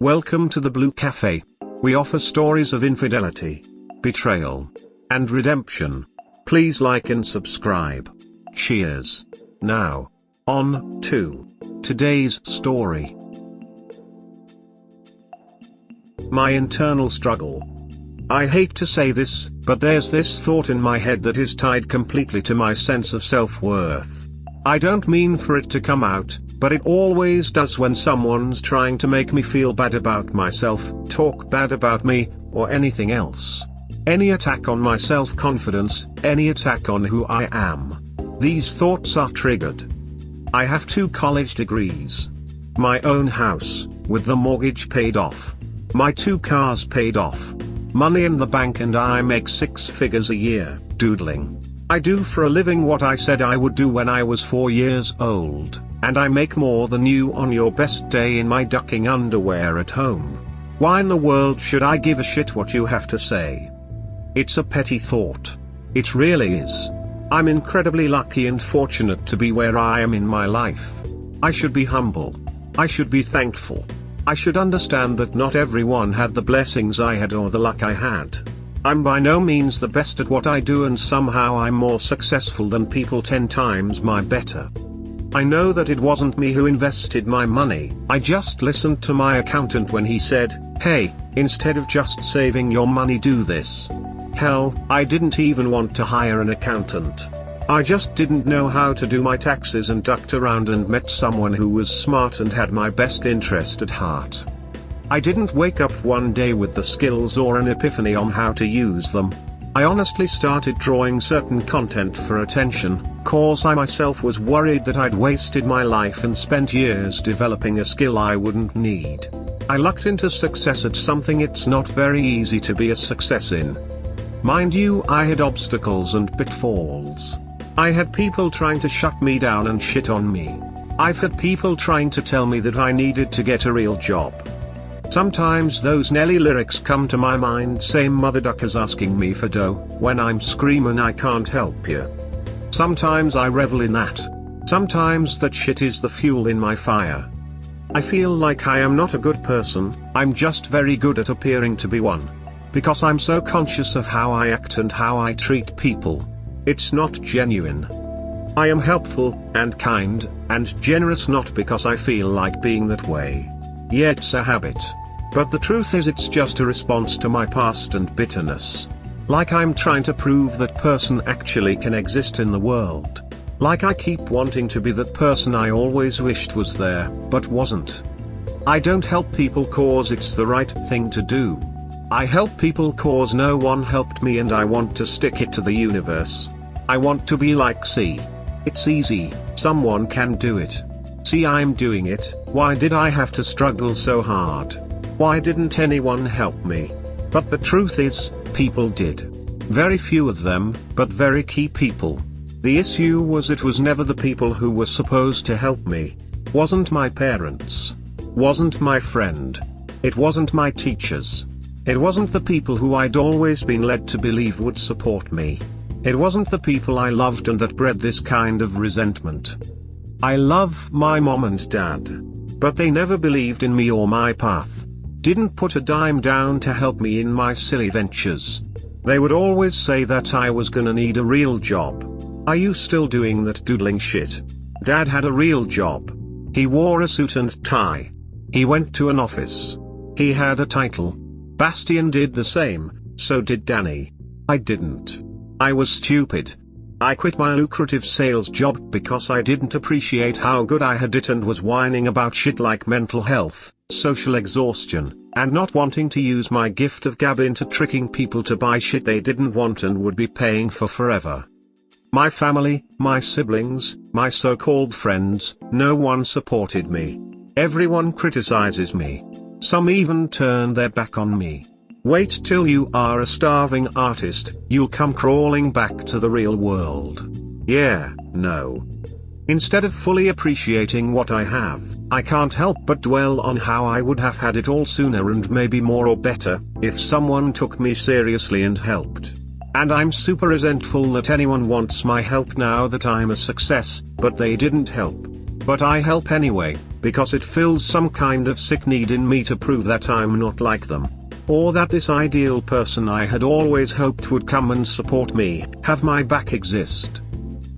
Welcome to the Blue Cafe. We offer stories of infidelity, betrayal, and redemption. Please like and subscribe. Cheers. Now, on to today's story. My internal struggle. I hate to say this, but there's this thought in my head that is tied completely to my sense of self-worth. I don't mean for it to come out, but it always does when someone's trying to make me feel bad about myself, talk bad about me, or anything else. Any attack on my self-confidence, any attack on who I am. These thoughts are triggered. I have 2 college degrees. My own house, with the mortgage paid off. My 2 cars paid off. Money in the bank, and I make 6 figures a year, doodling. I do for a living what I said I would do when I was 4 years old, and I make more than you on your best day in my ducking underwear at home. Why in the world should I give a shit what you have to say? It's a petty thought. It really is. I'm incredibly lucky and fortunate to be where I am in my life. I should be humble. I should be thankful. I should understand that not everyone had the blessings I had or the luck I had. I'm by no means the best at what I do, and somehow I'm more successful than people 10 times my better. I know that it wasn't me who invested my money. I just listened to my accountant when he said, "Hey, instead of just saving your money, do this." Hell, I didn't even want to hire an accountant. I just didn't know how to do my taxes and ducked around and met someone who was smart and had my best interest at heart. I didn't wake up one day with the skills or an epiphany on how to use them. I honestly started drawing certain content for attention, cause I myself was worried that I'd wasted my life and spent years developing a skill I wouldn't need. I lucked into success at something it's not very easy to be a success in. Mind you, I had obstacles and pitfalls. I had people trying to shut me down and shit on me. I've had people trying to tell me that I needed to get a real job. Sometimes those Nelly lyrics come to my mind, same mother duckers asking me for dough, when I'm screaming I can't help you. Sometimes I revel in that. Sometimes that shit is the fuel in my fire. I feel like I am not a good person, I'm just very good at appearing to be one. Because I'm so conscious of how I act and how I treat people. It's not genuine. I am helpful, and kind, and generous not because I feel like being that way. Yeah, it's a habit. But the truth is it's just a response to my past and bitterness. Like I'm trying to prove that person actually can exist in the world. Like I keep wanting to be that person I always wished was there, but wasn't. I don't help people cause it's the right thing to do. I help people cause no one helped me, and I want to stick it to the universe. I want to be like, see. It's easy, someone can do it. See, I'm doing it, why did I have to struggle so hard? Why didn't anyone help me? But the truth is, people did. Very few of them, but very key people. The issue was it was never the people who were supposed to help me. Wasn't my parents. Wasn't my friend. It wasn't my teachers. It wasn't the people who I'd always been led to believe would support me. It wasn't the people I loved and that bred this kind of resentment. I love my mom and dad. But they never believed in me or my path. Didn't put a dime down to help me in my silly ventures. They would always say that I was gonna need a real job. Are you still doing that doodling shit? Dad had a real job. He wore a suit and tie. He went to an office. He had a title. Bastian did the same, so did Danny. I didn't. I was stupid. I quit my lucrative sales job because I didn't appreciate how good I had it and was whining about shit like mental health, social exhaustion, and not wanting to use my gift of gab into tricking people to buy shit they didn't want and would be paying for forever. My family, my siblings, my so-called friends, no one supported me. Everyone criticizes me. Some even turn their back on me. Wait till you are a starving artist, you'll come crawling back to the real world. Yeah, no. Instead of fully appreciating what I have, I can't help but dwell on how I would have had it all sooner and maybe more or better, if someone took me seriously and helped. And I'm super resentful that anyone wants my help now that I'm a success, but they didn't help. But I help anyway, because it fills some kind of sick need in me to prove that I'm not like them. Or that this ideal person I had always hoped would come and support me, have my back exist.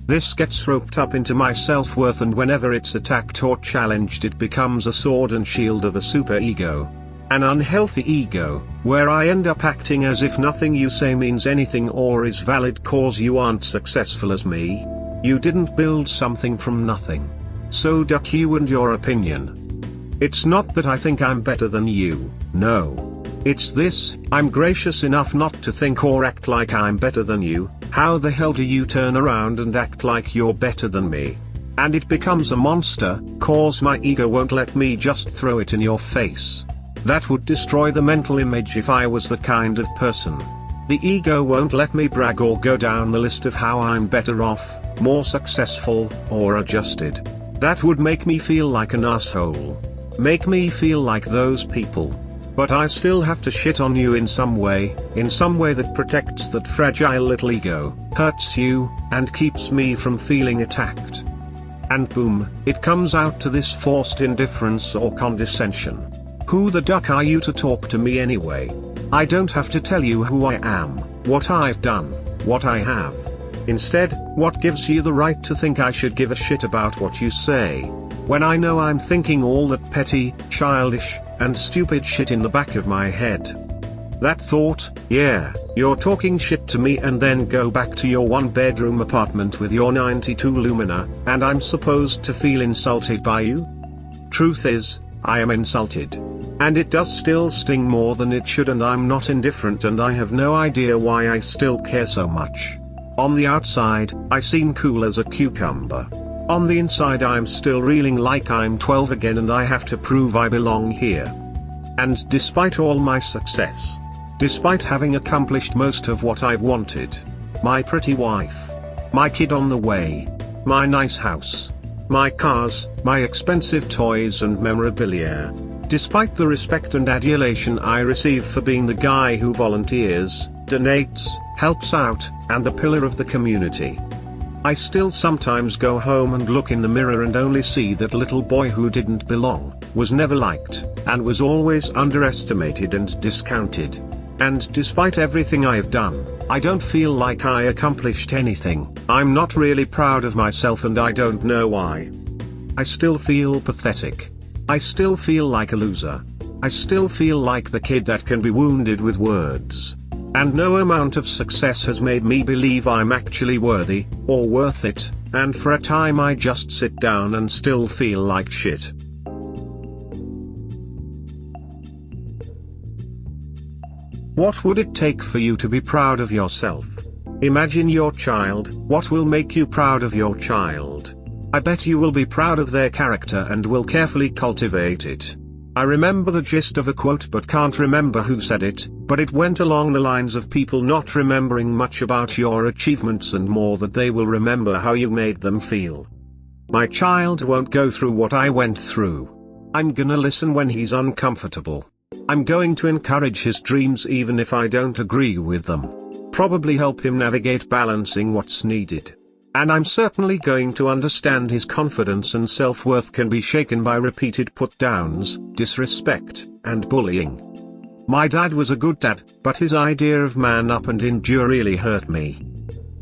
This gets roped up into my self-worth, and whenever it's attacked or challenged it becomes a sword and shield of a super-ego. An unhealthy ego, where I end up acting as if nothing you say means anything or is valid cause you aren't successful as me. You didn't build something from nothing. So duck you and your opinion. It's not that I think I'm better than you, no. It's this: I'm gracious enough not to think or act like I'm better than you. How the hell do you turn around and act like you're better than me? And it becomes a monster, cause my ego won't let me just throw it in your face. That would destroy the mental image if I was the kind of person. The ego won't let me brag or go down the list of how I'm better off, more successful, or adjusted. That would make me feel like an asshole. Make me feel like those people. But I still have to shit on you in some way that protects that fragile little ego, hurts you, and keeps me from feeling attacked. And boom, it comes out to this forced indifference or condescension. Who the duck are you to talk to me anyway? I don't have to tell you who I am, what I've done, what I have. Instead, what gives you the right to think I should give a shit about what you say? When I know I'm thinking all that petty, childish, and stupid shit in the back of my head. That thought, yeah, you're talking shit to me, and then go back to your one-bedroom apartment with your 92 Lumina, and I'm supposed to feel insulted by you? Truth is, I am insulted. And it does still sting more than it should, and I'm not indifferent, and I have no idea why I still care so much. On the outside, I seem cool as a cucumber. On the inside I'm still reeling like I'm 12 again, and I have to prove I belong here. And despite all my success, despite having accomplished most of what I've wanted, my pretty wife, my kid on the way, my nice house, my cars, my expensive toys and memorabilia, despite the respect and adulation I receive for being the guy who volunteers, donates, helps out, and a pillar of the community, I still sometimes go home and look in the mirror and only see that little boy who didn't belong, was never liked, and was always underestimated and discounted. And despite everything I've done, I don't feel like I accomplished anything. I'm not really proud of myself, and I don't know why. I still feel pathetic. I still feel like a loser. I still feel like the kid that can be wounded with words. And no amount of success has made me believe I'm actually worthy, or worth it, and for a time I just sit down and still feel like shit. What would it take for you to be proud of yourself? Imagine your child. What will make you proud of your child? I bet you will be proud of their character and will carefully cultivate it. I remember the gist of a quote but can't remember who said it, but it went along the lines of people not remembering much about your achievements and more that they will remember how you made them feel. My child won't go through what I went through. I'm gonna listen when he's uncomfortable. I'm going to encourage his dreams even if I don't agree with them. Probably help him navigate balancing what's needed. And I'm certainly going to understand his confidence and self-worth can be shaken by repeated put-downs, disrespect, and bullying. My dad was a good dad, but his idea of man up and endure really hurt me.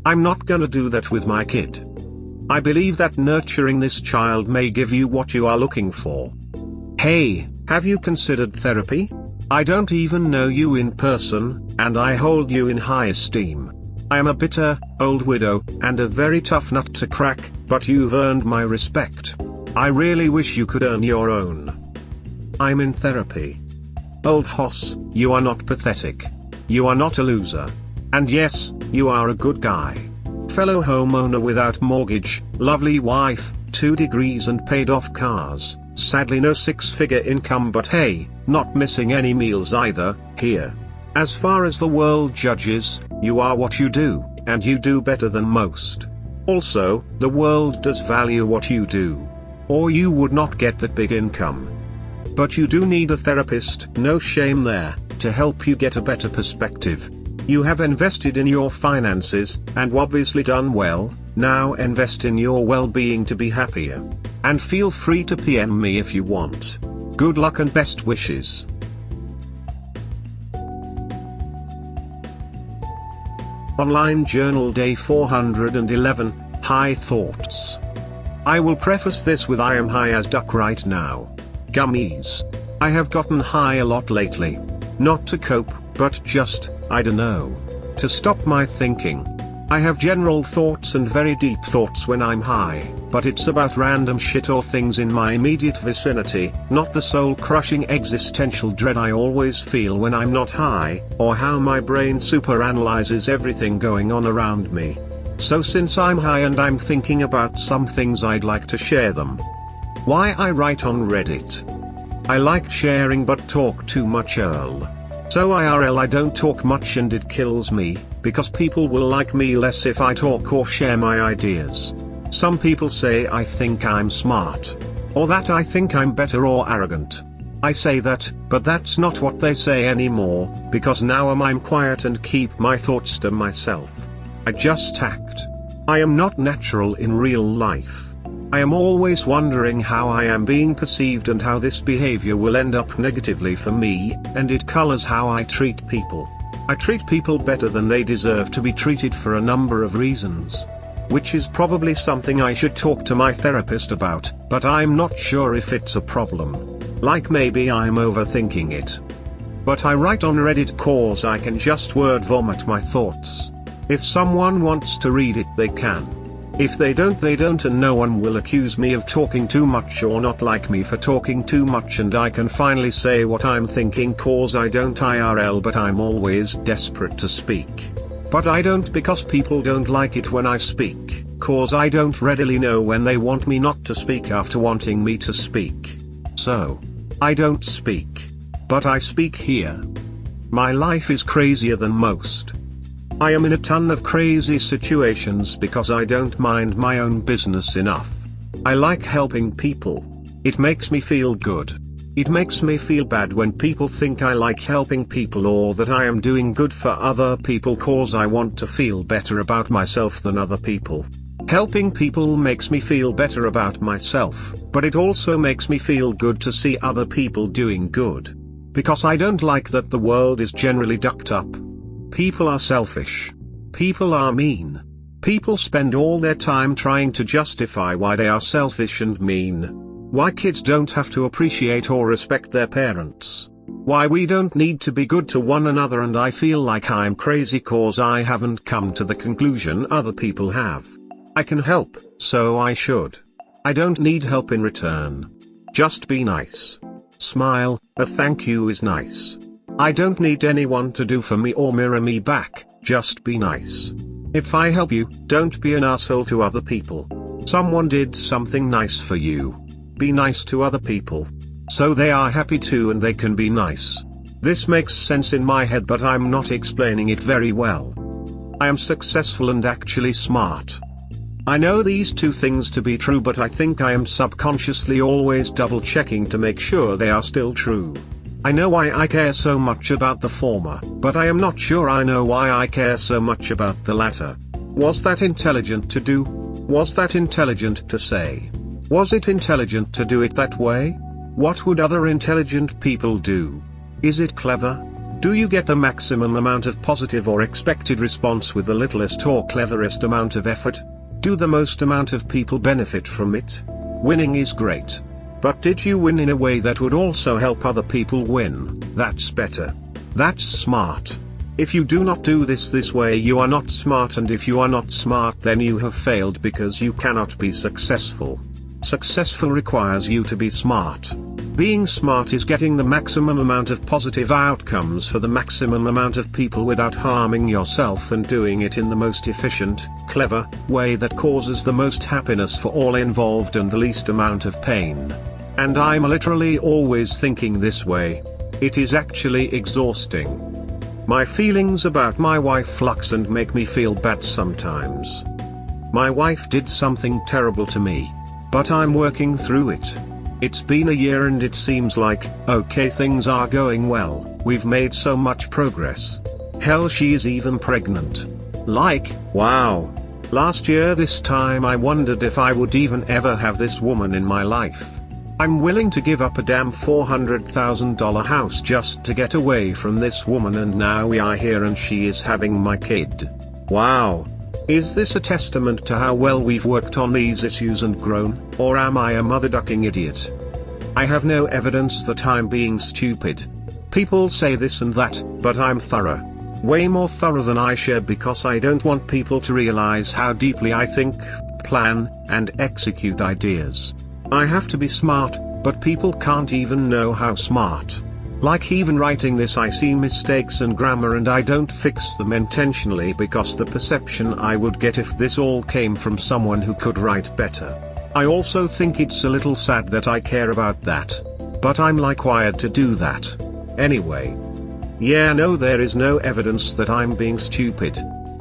I'm not gonna do that with my kid. I believe that nurturing this child may give you what you are looking for. Hey, have you considered therapy? I don't even know you in person, and I hold you in high esteem. I am a bitter, old widow, and a very tough nut to crack, but you've earned my respect. I really wish you could earn your own. I'm in therapy. Old hoss, you are not pathetic. You are not a loser. And yes, you are a good guy. Fellow homeowner without mortgage, lovely wife, 2 degrees and paid off cars, sadly no 6-figure income, but hey, not missing any meals either, here. As far as the world judges, you are what you do, and you do better than most. Also, the world does value what you do. Or you would not get that big income. But you do need a therapist, no shame there, to help you get a better perspective. You have invested in your finances, and obviously done well, now invest in your well-being to be happier. And feel free to PM me if you want. Good luck and best wishes. Online Journal Day 411, High Thoughts. I will preface this with I am high as duck right now. Gummies. I have gotten high a lot lately. Not to cope, but just, I don't know. To stop my thinking. I have general thoughts and very deep thoughts when I'm high, but it's about random shit or things in my immediate vicinity, not the soul-crushing existential dread I always feel when I'm not high, or how my brain superanalyzes everything going on around me. So since I'm high and I'm thinking about some things, I'd like to share them. Why I write on Reddit. I like sharing but talk too much Earl. So IRL I don't talk much and it kills me, because people will like me less if I talk or share my ideas. Some people say I think I'm smart. Or that I think I'm better or arrogant. I say that, but that's not what they say anymore, because now I'm quiet and keep my thoughts to myself. I just act. I am not natural in real life. I am always wondering how I am being perceived and how this behavior will end up negatively for me, and it colors how I treat people. I treat people better than they deserve to be treated for a number of reasons. Which is probably something I should talk to my therapist about, but I'm not sure if it's a problem. Like maybe I'm overthinking it. But I write on Reddit cause I can just word vomit my thoughts. If someone wants to read it, they can. If they don't, and no one will accuse me of talking too much or not like me for talking too much, and I can finally say what I'm thinking cause I don't IRL, but I'm always desperate to speak. But I don't because people don't like it when I speak, cause I don't readily know when they want me not to speak after wanting me to speak. So, I don't speak. But I speak here. My life is crazier than most. I am in a ton of crazy situations because I don't mind my own business enough. I like helping people. It makes me feel good. It makes me feel bad when people think I like helping people or that I am doing good for other people cause I want to feel better about myself than other people. Helping people makes me feel better about myself, but it also makes me feel good to see other people doing good. Because I don't like that the world is generally ducked up. People are selfish. People are mean. People spend all their time trying to justify why they are selfish and mean. Why kids don't have to appreciate or respect their parents. Why we don't need to be good to one another, and I feel like I'm crazy cause I haven't come to the conclusion other people have. I can help, so I should. I don't need help in return. Just be nice. Smile, a thank you is nice. I don't need anyone to do for me or mirror me back, just be nice. If I help you, don't be an asshole to other people. Someone did something nice for you. Be nice to other people. So they are happy too and they can be nice. This makes sense in my head, but I'm not explaining it very well. I am successful and actually smart. I know these two things to be true, but I think I am subconsciously always double checking to make sure they are still true. I know why I care so much about the former, but I am not sure I know why I care so much about the latter. Was that intelligent to do? Was that intelligent to say? Was it intelligent to do it that way? What would other intelligent people do? Is it clever? Do you get the maximum amount of positive or expected response with the littlest or cleverest amount of effort? Do the most amount of people benefit from it? Winning is great. But did you win in a way that would also help other people win? That's better. That's smart. If you do not do this way, you are not smart, and if you are not smart, then you have failed because you cannot be successful. Successful requires you to be smart. Being smart is getting the maximum amount of positive outcomes for the maximum amount of people without harming yourself, and doing it in the most efficient, clever way that causes the most happiness for all involved and the least amount of pain. And I'm literally always thinking this way. It is actually exhausting. My feelings about my wife flux and make me feel bad sometimes. My wife did something terrible to me. But I'm working through it. It's been a year and it seems like, okay, things are going well, we've made so much progress. Hell, she is even pregnant. Like, wow. Last year this time I wondered if I would even ever have this woman in my life. I'm willing to give up a damn $400,000 house just to get away from this woman, and now we are here and she is having my kid. Wow. Is this a testament to how well we've worked on these issues and grown, or am I a mother-ducking idiot? I have no evidence that I'm being stupid. People say this and that, but I'm thorough. Way more thorough than I should, because I don't want people to realize how deeply I think, plan, and execute ideas. I have to be smart, but people can't even know how smart. Like even writing this, I see mistakes in grammar and I don't fix them intentionally because the perception I would get if this all came from someone who could write better. I also think it's a little sad that I care about that. But I'm like wired to do that. Anyway. Yeah, no, there is no evidence that I'm being stupid.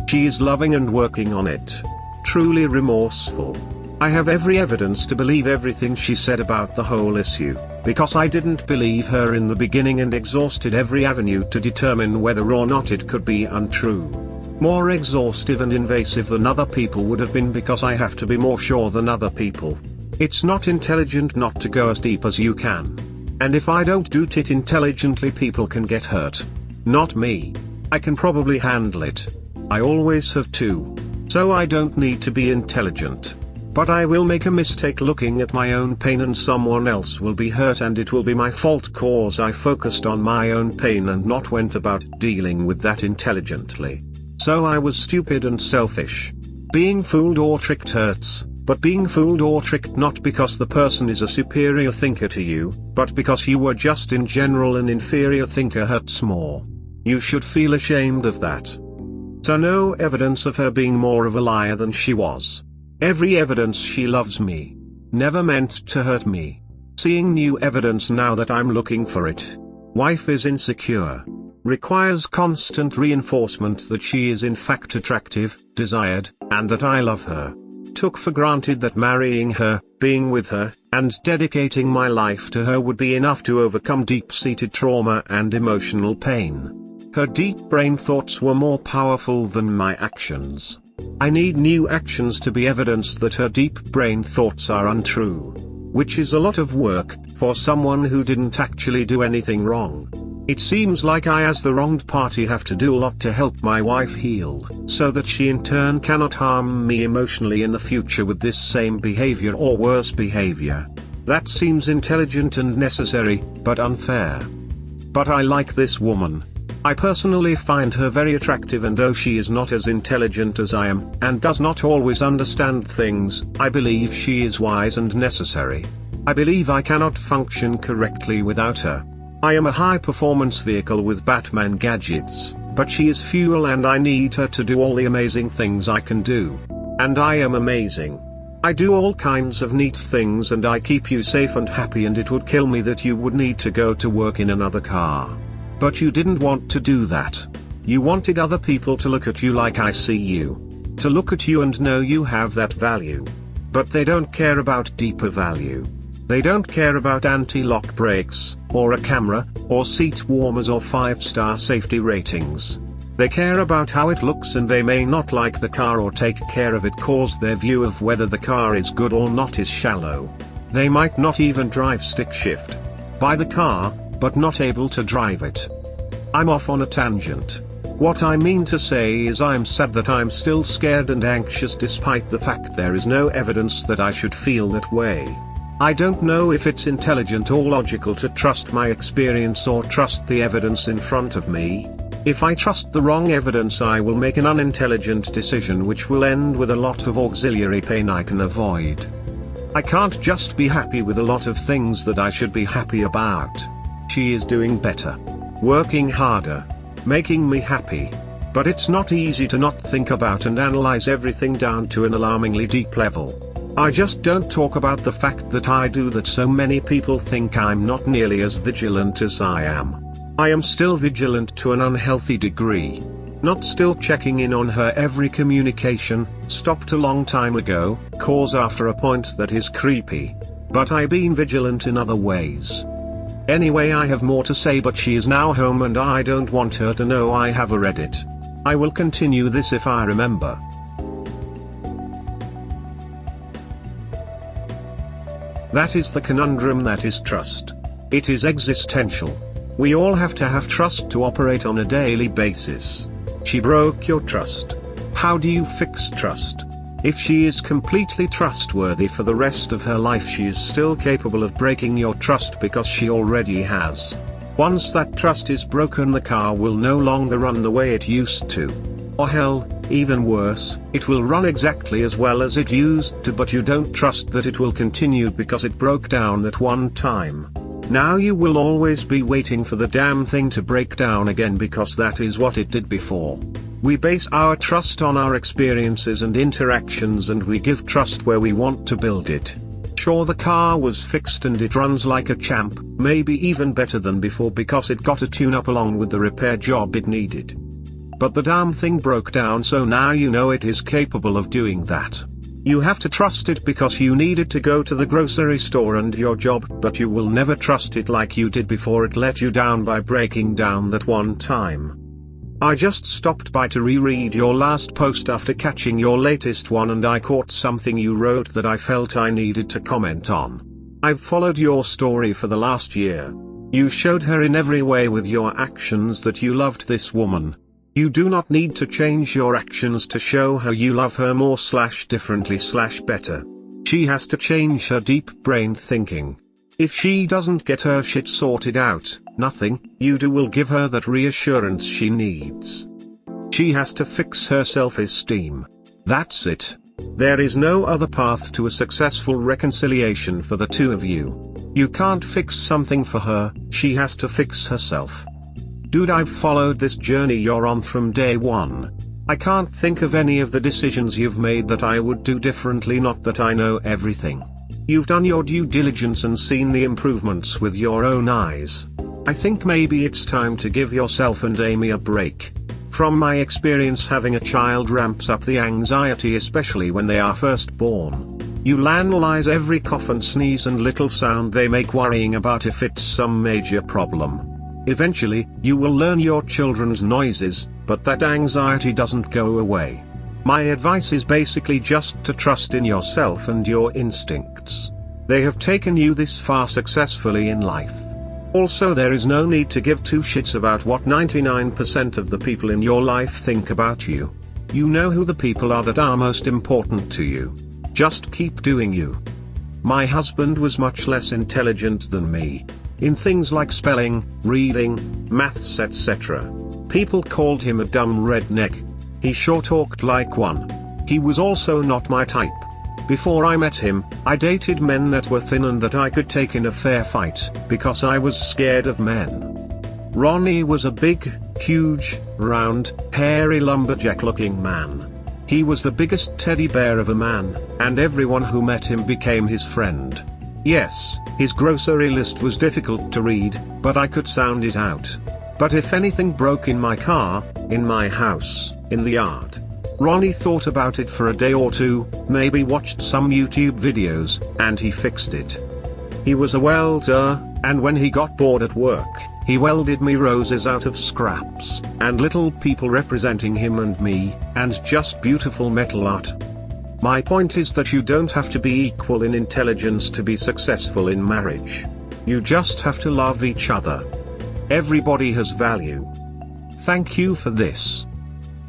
She is loving and working on it. Truly remorseful. I have every evidence to believe everything she said about the whole issue, because I didn't believe her in the beginning and exhausted every avenue to determine whether or not it could be untrue. More exhaustive and invasive than other people would have been, because I have to be more sure than other people. It's not intelligent not to go as deep as you can. And if I don't do it intelligently, people can get hurt. Not me. I can probably handle it. I always have too. So I don't need to be intelligent. But I will make a mistake looking at my own pain and someone else will be hurt, and it will be my fault cause I focused on my own pain and not went about dealing with that intelligently. So I was stupid and selfish. Being fooled or tricked hurts, but being fooled or tricked not because the person is a superior thinker to you, but because you were just in general an inferior thinker, hurts more. You should feel ashamed of that. So no evidence of her being more of a liar than she was. Every evidence she loves me. Never meant to hurt me. Seeing new evidence now that I'm looking for it. Wife is insecure. Requires constant reinforcement that she is in fact attractive, desired, and that I love her. Took for granted that marrying her, being with her, and dedicating my life to her would be enough to overcome deep-seated trauma and emotional pain. Her deep brain thoughts were more powerful than my actions. I need new actions to be evidence that her deep brain thoughts are untrue. Which is a lot of work, for someone who didn't actually do anything wrong. It seems like I, as the wronged party, have to do a lot to help my wife heal, so that she in turn cannot harm me emotionally in the future with this same behavior or worse behavior. That seems intelligent and necessary, but unfair. But I like this woman. I personally find her very attractive, and though she is not as intelligent as I am, and does not always understand things, I believe she is wise and necessary. I believe I cannot function correctly without her. I am a high-performance vehicle with Batman gadgets, but she is fuel and I need her to do all the amazing things I can do. And I am amazing. I do all kinds of neat things and I keep you safe and happy, and it would kill me that you would need to go to work in another car. But you didn't want to do that. You wanted other people to look at you like I see you. To look at you and know you have that value. But they don't care about deeper value. They don't care about anti-lock brakes, or a camera, or seat warmers, or 5-star safety ratings. They care about how it looks, and they may not like the car or take care of it cause their view of whether the car is good or not is shallow. They might not even drive stick shift. Buy the car, but not able to drive it. I'm off on a tangent. What I mean to say is I'm sad that I'm still scared and anxious despite the fact there is no evidence that I should feel that way. I don't know if it's intelligent or logical to trust my experience or trust the evidence in front of me. If I trust the wrong evidence, I will make an unintelligent decision which will end with a lot of auxiliary pain I can avoid. I can't just be happy with a lot of things that I should be happy about. She is doing better. Working harder. Making me happy. But it's not easy to not think about and analyze everything down to an alarmingly deep level. I just don't talk about the fact that I do that so many people think I'm not nearly as vigilant as I am. I am still vigilant to an unhealthy degree. Not still checking in on her every communication, stopped a long time ago, cause after a point that is creepy. But I been vigilant in other ways. Anyway, I have more to say, but she is now home and I don't want her to know I have a Reddit. I will continue this if I remember. That is the conundrum that is trust. It is existential. We all have to have trust to operate on a daily basis. She broke your trust. How do you fix trust? If she is completely trustworthy for the rest of her life, she is still capable of breaking your trust because she already has. Once that trust is broken, the car will no longer run the way it used to. Or hell, even worse, it will run exactly as well as it used to, but you don't trust that it will continue because it broke down that one time. Now you will always be waiting for the damn thing to break down again because that is what it did before. We base our trust on our experiences and interactions, and we give trust where we want to build it. Sure, the car was fixed and it runs like a champ, maybe even better than before because it got a tune-up along with the repair job it needed. But the damn thing broke down, so now you know it is capable of doing that. You have to trust it because you need it to go to the grocery store and your job, but you will never trust it like you did before it let you down by breaking down that one time. I just stopped by to reread your last post after catching your latest one, and I caught something you wrote that I felt I needed to comment on. I've followed your story for the last year. You showed her in every way with your actions that you loved this woman. You do not need to change your actions to show her you love her more / differently / better. She has to change her deep-brained thinking. If she doesn't get her shit sorted out, nothing you do will give her that reassurance she needs. She has to fix her self-esteem. That's it. There is no other path to a successful reconciliation for the two of you. You can't fix something for her, she has to fix herself. Dude, I've followed this journey you're on from day one. I can't think of any of the decisions you've made that I would do differently, not that I know everything. You've done your due diligence and seen the improvements with your own eyes. I think maybe it's time to give yourself and Amy a break. From my experience, having a child ramps up the anxiety, especially when they are first born. You'll analyze every cough and sneeze and little sound they make, worrying about if it's some major problem. Eventually, you will learn your children's noises, but that anxiety doesn't go away. My advice is basically just to trust in yourself and your instincts. They have taken you this far successfully in life. Also, there is no need to give two shits about what 99% of the people in your life think about you. You know who the people are that are most important to you. Just keep doing you. My husband was much less intelligent than me. In things like spelling, reading, maths, etc. People called him a dumb redneck. He sure talked like one. He was also not my type. Before I met him, I dated men that were thin and that I could take in a fair fight, because I was scared of men. Ronnie was a big, huge, round, hairy lumberjack-looking man. He was the biggest teddy bear of a man, and everyone who met him became his friend. Yes, his grocery list was difficult to read, but I could sound it out. But if anything broke in my car, in my house, in the yard, Ronnie thought about it for a day or two, maybe watched some YouTube videos, and he fixed it. He was a welder, and when he got bored at work, he welded me roses out of scraps, and little people representing him and me, and just beautiful metal art. My point is that you don't have to be equal in intelligence to be successful in marriage. You just have to love each other. Everybody has value. Thank you for this.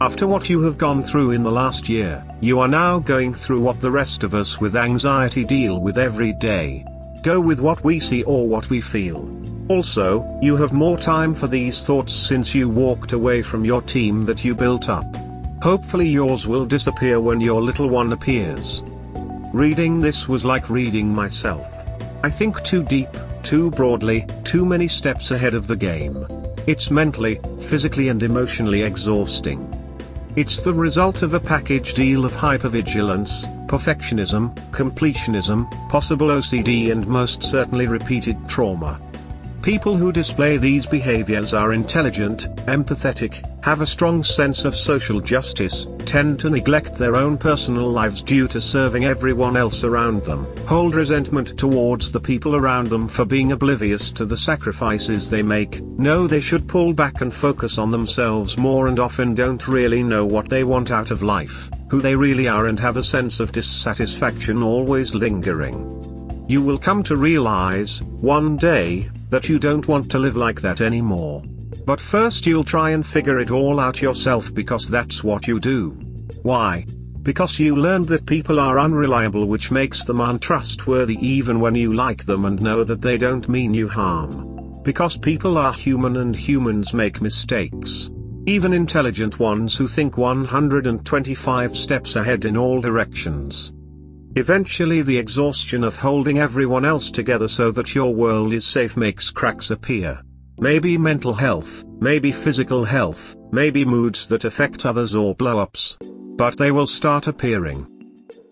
After what you have gone through in the last year, you are now going through what the rest of us with anxiety deal with every day. Go with what we see or what we feel. Also, you have more time for these thoughts since you walked away from your team that you built up. Hopefully yours will disappear when your little one appears. Reading this was like reading myself. I think too deep, too broadly, too many steps ahead of the game. It's mentally, physically and emotionally exhausting. It's the result of a package deal of hypervigilance, perfectionism, completionism, possible OCD and most certainly repeated trauma. People who display these behaviors are intelligent, empathetic, have a strong sense of social justice, tend to neglect their own personal lives due to serving everyone else around them, hold resentment towards the people around them for being oblivious to the sacrifices they make, know they should pull back and focus on themselves more, and often don't really know what they want out of life, who they really are, and have a sense of dissatisfaction always lingering. You will come to realize, one day, that you don't want to live like that anymore. But first you'll try and figure it all out yourself, because that's what you do. Why? Because you learned that people are unreliable, which makes them untrustworthy even when you like them and know that they don't mean you harm. Because people are human and humans make mistakes. Even intelligent ones who think 125 steps ahead in all directions. Eventually the exhaustion of holding everyone else together so that your world is safe makes cracks appear. Maybe mental health, maybe physical health, maybe moods that affect others or blow-ups. But they will start appearing.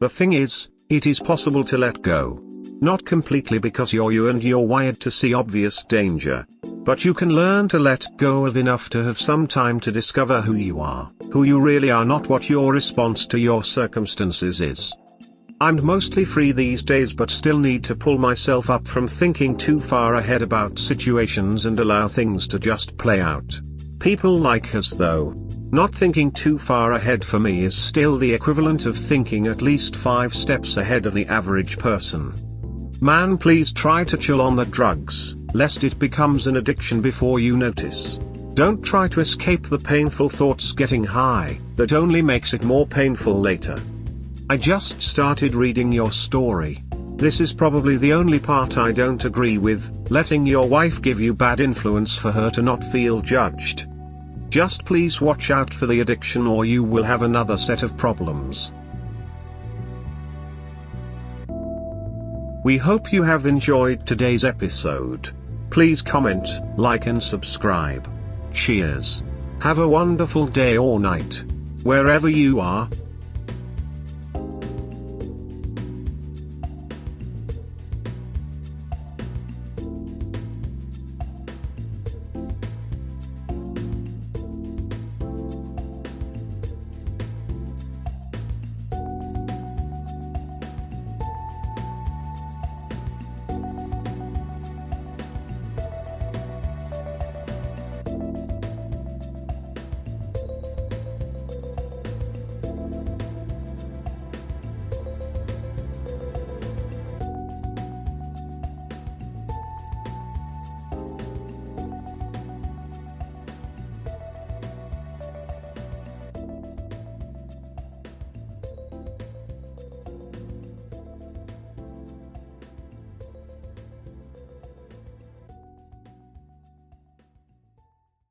The thing is, it is possible to let go. Not completely, because you're you and you're wired to see obvious danger. But you can learn to let go of enough to have some time to discover who you are, who you really are, not what your response to your circumstances is. I'm mostly free these days, but still need to pull myself up from thinking too far ahead about situations and allow things to just play out. People like us though. Not thinking too far ahead for me is still the equivalent of thinking at least 5 steps ahead of the average person. Man, please try to chill on the drugs, lest it becomes an addiction before you notice. Don't try to escape the painful thoughts getting high, that only makes it more painful later. I just started reading your story. This is probably the only part I don't agree with, letting your wife give you bad influence for her to not feel judged. Just please watch out for the addiction, or you will have another set of problems. We hope you have enjoyed today's episode. Please comment, like and subscribe. Cheers. Have a wonderful day or night. Wherever you are.